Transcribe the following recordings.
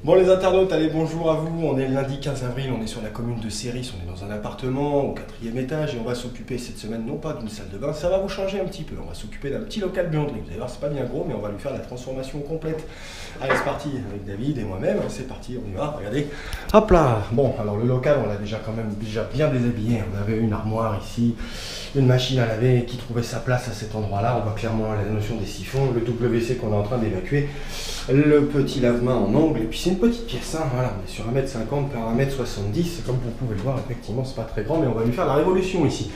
Bon les internautes, allez bonjour à vous, on est le lundi 15 avril, on est sur la commune de Céris, on est dans un appartement au 4e étage et on va s'occuper cette semaine non pas d'une salle de bain, ça va vous changer un petit peu, on va s'occuper d'un petit local buanderie, vous allez voir c'est pas bien gros mais on va lui faire la transformation complète. Allez c'est parti avec David et moi-même, c'est parti, on y va, regardez, hop là. Bon alors le local on l'a déjà quand même bien déshabillé, on avait une armoire ici, une machine à laver qui trouvait sa place à cet endroit là, on voit clairement la notion des siphons, le WC qu'on est en train d'évacuer, le petit lave-main en angle, et puis c'est une petite pièce, hein, voilà, on est sur 1m50 par 1m70, comme vous pouvez le voir, effectivement c'est pas très grand, mais on va lui faire la révolution ici.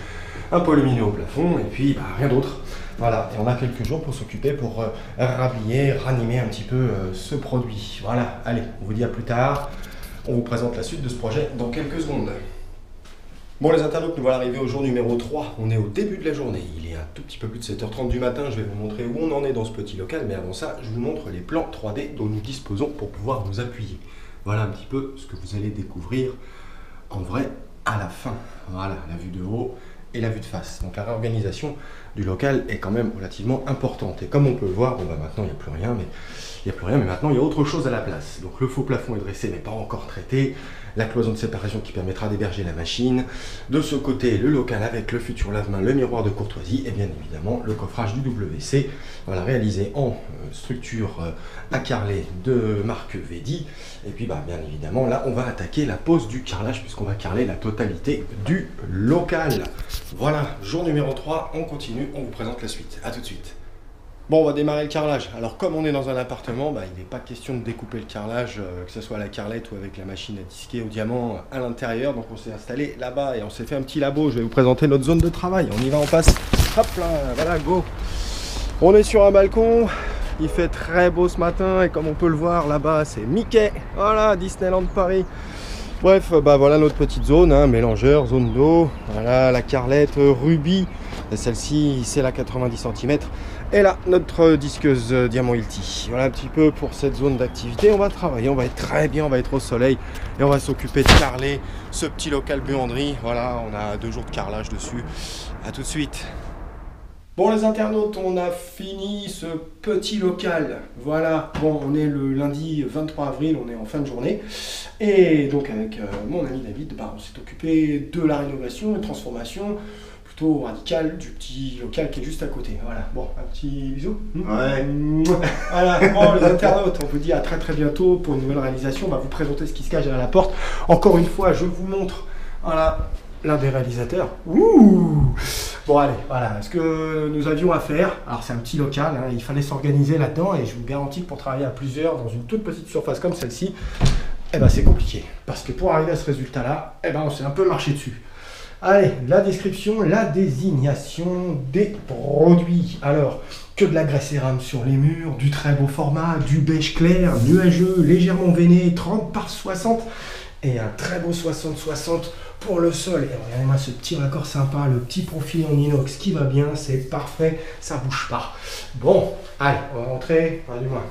Un peu lumineux au plafond, et puis bah, rien d'autre. Voilà, et on a quelques jours pour s'occuper, pour rhabiller, ranimer un petit peu ce produit. Voilà, allez, on vous dit à plus tard, on vous présente la suite de ce projet dans quelques secondes. Bon les internautes, nous voilà arrivés au jour numéro 3, on est au début de la journée, il est un tout petit peu plus de 7h30 du matin, je vais vous montrer où on en est dans ce petit local, mais avant ça, je vous montre les plans 3D dont nous disposons pour pouvoir nous appuyer. Voilà un petit peu ce que vous allez découvrir en vrai à la fin. Voilà, la vue de haut et la vue de face. Donc la réorganisation du local est quand même relativement importante. Et comme on peut le voir, bon bah maintenant il n'y a plus rien, mais maintenant il y a autre chose à la place. Donc le faux plafond est dressé mais pas encore traité. La cloison de séparation qui permettra d'héberger la machine. De ce côté, le local avec le futur lave-main, le miroir de courtoisie et bien évidemment le coffrage du WC. Voilà, réalisé en structure à carreler de marque Vedi. Et puis bah, bien évidemment, là on va attaquer la pose du carrelage puisqu'on va carreler la totalité du local. Voilà, jour numéro 3, on continue, on vous présente la suite. A tout de suite. Bon, on va démarrer le carrelage. Alors, comme on est dans un appartement, bah, il n'est pas question de découper le carrelage, que ce soit à la carrelette ou avec la machine à disquer au diamant à l'intérieur. Donc, on s'est installé là-bas et on s'est fait un petit labo. Je vais vous présenter notre zone de travail. On y va, on passe. Hop là, voilà, go. On est sur un balcon. Il fait très beau ce matin et comme on peut le voir là-bas, c'est Mickey. Voilà, Disneyland Paris. Bref, bah voilà notre petite zone, hein, mélangeur, zone d'eau. Voilà la carrelette Ruby. Celle-ci, c'est la 90 cm. Et là, notre disqueuse Diamant Hilti. Voilà un petit peu pour cette zone d'activité. On va travailler, on va être très bien, on va être au soleil. Et on va s'occuper de carreler ce petit local buanderie. Voilà, on a 2 jours de carrelage dessus. A tout de suite. Bon les internautes, on a fini ce petit local. Voilà, bon on est le lundi 23 avril, on est en fin de journée. Et donc avec mon ami David, bah, on s'est occupé de la rénovation et transformation plutôt radicale du petit local qui est juste à côté. Voilà, bon, un petit bisou. Ouais. Voilà, bon les internautes, on vous dit à très très bientôt pour une nouvelle réalisation. On va vous présenter ce qui se cache derrière la porte. Encore une fois, je vous montre, voilà, l'un des réalisateurs. Ouh. Bon allez, voilà, ce que nous avions à faire, alors c'est un petit local, hein, il fallait s'organiser là-dedans et je vous garantis que pour travailler à plusieurs dans une toute petite surface comme celle-ci, eh ben c'est compliqué. Parce que pour arriver à ce résultat-là, eh ben on s'est un peu marché dessus. Allez, la description, la désignation des produits. Alors, que de la graisse cérame sur les murs, du très beau format, du beige clair, nuageux, légèrement veiné, 30 par 60 et un très beau 60-60 pour le sol. Et regardez-moi ce petit raccord sympa, le petit profil en inox qui va bien, c'est parfait, ça bouge pas. Bon, allez, on va rentrer, regardez-moi.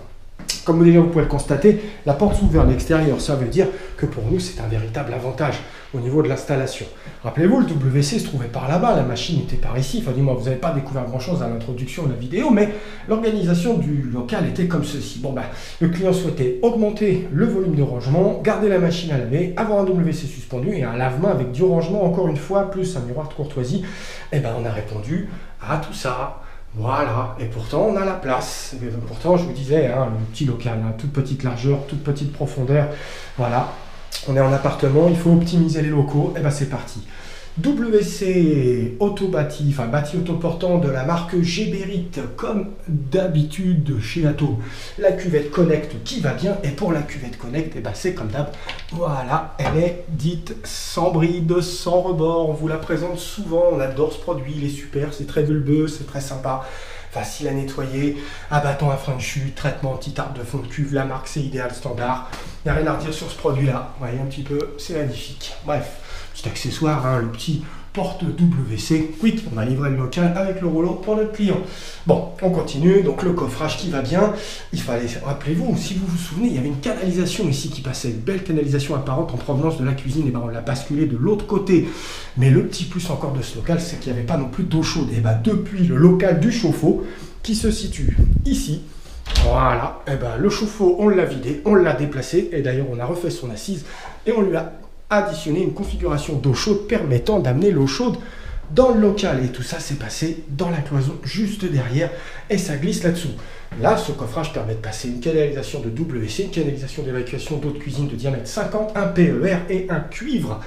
Comme déjà vous pouvez le constater, la porte s'ouvre vers l'extérieur. Ça veut dire que pour nous, c'est un véritable avantage au niveau de l'installation. Rappelez-vous, le WC se trouvait par là-bas, la machine était par ici. Enfin, dis-moi, vous n'avez pas découvert grand-chose à l'introduction de la vidéo, mais l'organisation du local était comme ceci. Bon, bah, le client souhaitait augmenter le volume de rangement, garder la machine à laver, avoir un WC suspendu et un lave-main avec du rangement, encore une fois, plus un miroir de courtoisie. Et ben, on a répondu à tout ça. Voilà, et pourtant on a la place. Et pourtant je vous disais, hein, le petit local, hein, toute petite largeur, toute petite profondeur. Voilà, on est en appartement, il faut optimiser les locaux. Et ben c'est parti. WC auto-bâti, enfin bâti autoportant de la marque Geberit, comme d'habitude chez Atom. La cuvette Connect qui va bien, et pour la cuvette Connect, et ben c'est comme d'hab. Voilà, elle est dite sans bride, sans rebord. On vous la présente souvent, on adore ce produit, il est super, c'est très bulbeux, c'est très sympa. Facile à nettoyer, abattant à frein de chute, traitement anti-tartre de fond de cuve, la marque c'est idéal standard. Il n'y a rien à redire sur ce produit-là. Vous voyez un petit peu, c'est magnifique. Bref, petit accessoire, hein, le petit porte WC. Quick, on a livré le local avec le rouleau pour notre client. Bon, on continue. Donc le coffrage qui va bien. Il fallait, rappelez-vous, si vous vous souvenez, il y avait une canalisation ici qui passait, une belle canalisation apparente en provenance de la cuisine. Et ben on l'a basculé de l'autre côté. Mais le petit plus encore de ce local, c'est qu'il n'y avait pas non plus d'eau chaude. Et ben depuis le local du chauffe-eau qui se situe ici, Voilà, et ben, le chauffe-eau, on l'a vidé, on l'a déplacé, et d'ailleurs on a refait son assise, et on lui a additionné une configuration d'eau chaude permettant d'amener l'eau chaude dans le local. Et tout ça s'est passé dans la cloison juste derrière, et ça glisse là-dessous. Là, ce coffrage permet de passer une canalisation de WC, une canalisation d'évacuation d'eau de cuisine de diamètre 50, un PER et un cuivre.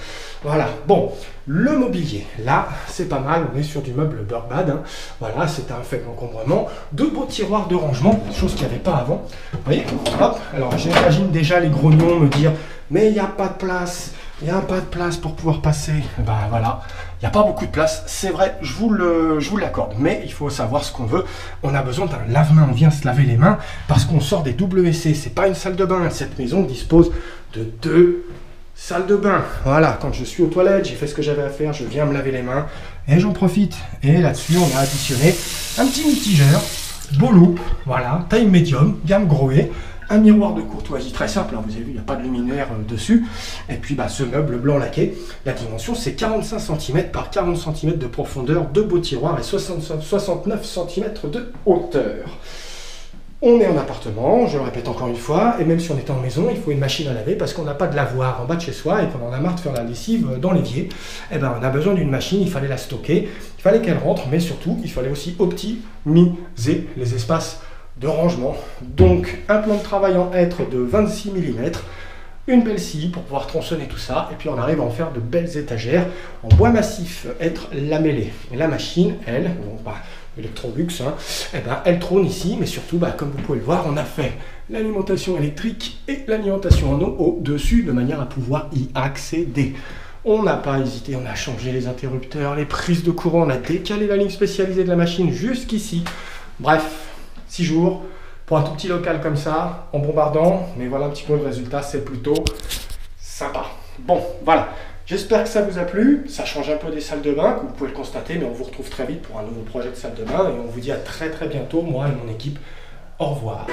Voilà, bon, le mobilier, là, c'est pas mal, on est sur du meuble Burgbad, hein. Voilà, c'est un faible encombrement, de beaux tiroirs de rangement, chose qu'il n'y avait pas avant. Vous voyez, hop, alors j'imagine déjà les grognons me dire, mais il n'y a pas de place, il n'y a pas de place pour pouvoir passer. Ben voilà, il n'y a pas beaucoup de place, c'est vrai, je vous l'accorde, mais il faut savoir ce qu'on veut. On a besoin d'un lave-main, on vient se laver les mains parce qu'on sort des WC, c'est pas une salle de bain. Cette maison dispose de 2 salles de bain. Voilà, quand je suis aux toilettes, j'ai fait ce que j'avais à faire, je viens me laver les mains et j'en profite. Et là-dessus, on a additionné un petit mitigeur, beau look, voilà, taille médium, gamme Grohe. Un miroir de courtoisie très simple, hein, vous avez vu, il n'y a pas de luminaire dessus. Et puis bah, ce meuble blanc laqué, la dimension c'est 45 cm par 40 cm de profondeur, 2 beaux tiroirs et 69 cm de hauteur. On est en appartement, je le répète encore une fois, et même si on est en maison, il faut une machine à laver parce qu'on n'a pas de lavoir en bas de chez soi et qu'on en a marre de faire la lessive dans l'évier. Eh ben, on a besoin d'une machine, il fallait la stocker, il fallait qu'elle rentre, mais surtout, il fallait aussi optimiser les espaces de rangement. Donc un plan de travail en hêtre de 26 mm, une belle scie pour pouvoir tronçonner tout ça, et puis on arrive à en faire de belles étagères en bois massif hêtre lamellé. Et la machine, elle, bon, bah, Electrolux, hein, eh ben, elle trône ici, mais surtout, bah, comme vous pouvez le voir, on a fait l'alimentation électrique et l'alimentation en eau au-dessus de manière à pouvoir y accéder. On n'a pas hésité, on a changé les interrupteurs, les prises de courant, on a décalé la ligne spécialisée de la machine jusqu'ici. Bref, 6 jours pour un tout petit local comme ça, en bombardant, mais voilà un petit peu le résultat, c'est plutôt sympa. Bon, voilà, j'espère que ça vous a plu, ça change un peu des salles de bain, comme vous pouvez le constater, mais on vous retrouve très vite pour un nouveau projet de salle de bain, et on vous dit à très bientôt, moi et mon équipe, au revoir.